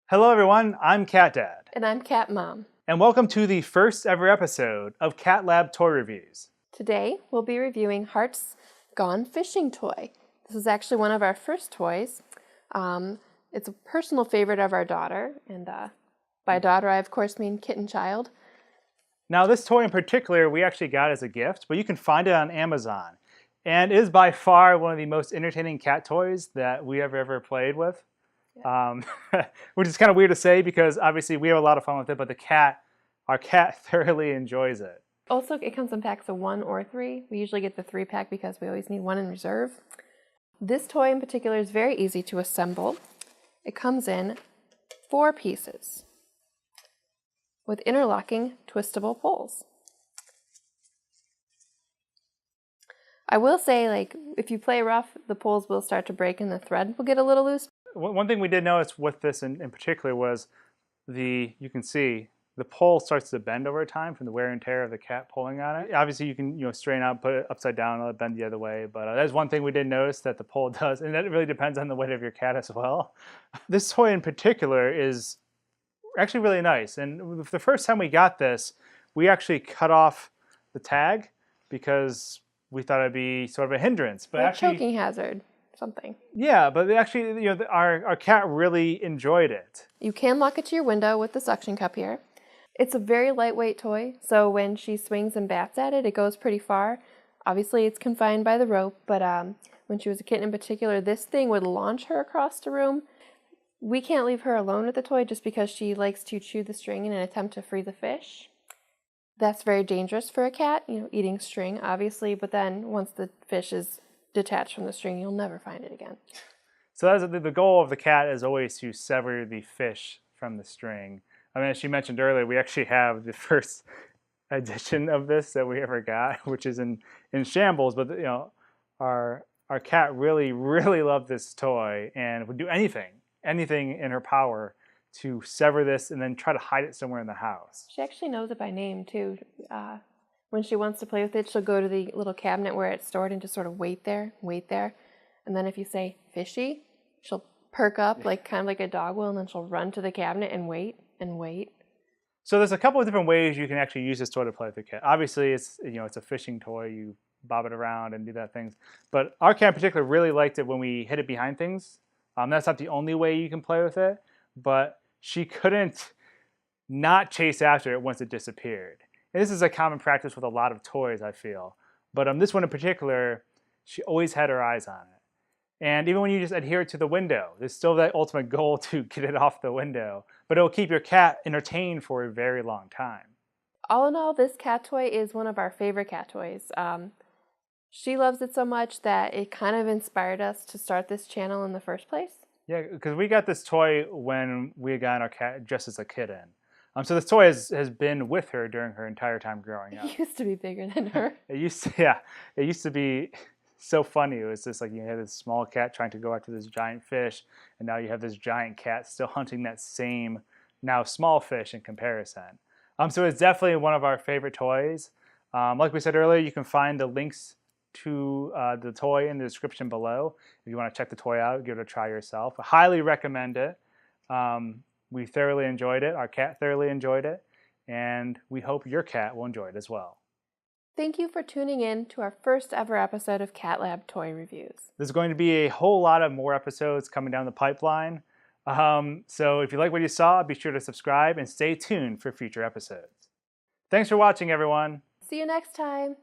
Hello everyone, I'm Cat Dad. And I'm Cat Mom. And welcome to the first ever episode of Cat Lab Toy Reviews. Today we'll be reviewing Hartz Gone Fishing Toy. This is actually one of our first toys. It's a personal favorite of our daughter, and by daughter I of course mean kitten child. Now this toy in particular we actually got as a gift, but you can find it on Amazon. And it is by far one of the most entertaining cat toys that we have ever played with. Yeah. Which is kind of weird to say because obviously we have a lot of fun with it, but our cat thoroughly enjoys it. Also, it comes in packs of 1 or 3. We usually get the 3-pack because we always need 1 in reserve. This toy in particular is very easy to assemble. It comes in 4 pieces with interlocking twistable poles. I will say, if you play rough, the poles will start to break and the thread will get a little loose. One thing we did notice with this in particular was you can see the pole starts to bend over time from the wear and tear of the cat pulling on it. Obviously you can straighten out, put it upside down, let it bend the other way, but that's one thing we did notice that the pole does, and that really depends on the weight of your cat as well. This toy in particular is actually really nice, and the first time we got this, we actually cut off the tag because we thought it'd be sort of a hindrance. But actually, choking hazard. Something. Yeah, but actually, our cat really enjoyed it. You can lock it to your window with the suction cup here. It's a very lightweight toy, so when she swings and bats at it, it goes pretty far. Obviously, it's confined by the rope, but when she was a kitten in particular, this thing would launch her across the room. We can't leave her alone with the toy just because she likes to chew the string in an attempt to free the fish. That's very dangerous for a cat, eating string, obviously, but then once the fish is detached from the string, you'll never find it again. So that's the goal of the cat is always to sever the fish from the string. I mean, as she mentioned earlier, we actually have the first edition of this that we ever got, which is in shambles. But our cat really loved this toy and would do anything in her power to sever this and then try to hide it somewhere in the house. She actually knows it by name too. When she wants to play with it, she'll go to the little cabinet where it's stored and just sort of wait there. And then if you say fishy, she'll perk up kind of like a dog will, and then she'll run to the cabinet and wait. So there's a couple of different ways you can actually use this toy to play with the cat. Obviously, it's a fishing toy. You bob it around and do that things. But our cat in particular really liked it when we hid it behind things. That's not the only way you can play with it, but she couldn't not chase after it once it disappeared. And this is a common practice with a lot of toys, I feel. But this one in particular, she always had her eyes on it. And even when you just adhere it to the window, there's still that ultimate goal to get it off the window. But it'll keep your cat entertained for a very long time. All in all, this cat toy is one of our favorite cat toys. She loves it so much that it kind of inspired us to start this channel in the first place. Yeah, because we got this toy when we had gotten our cat just as a kitten. So this toy has been with her during her entire time growing up. It used to be bigger than her. It used to be so funny. It was just like you had this small cat trying to go after this giant fish, and now you have this giant cat still hunting that same, now small fish in comparison. So it's definitely one of our favorite toys. Like we said earlier, you can find the links to the toy in the description below. If you want to check the toy out, give it a try yourself. I highly recommend it. We thoroughly enjoyed it. Our cat thoroughly enjoyed it. And we hope your cat will enjoy it as well. Thank you for tuning in to our first ever episode of Cat Lab Toy Reviews. There's going to be a whole lot of more episodes coming down the pipeline. So if you like what you saw, be sure to subscribe and stay tuned for future episodes. Thanks for watching, everyone. See you next time.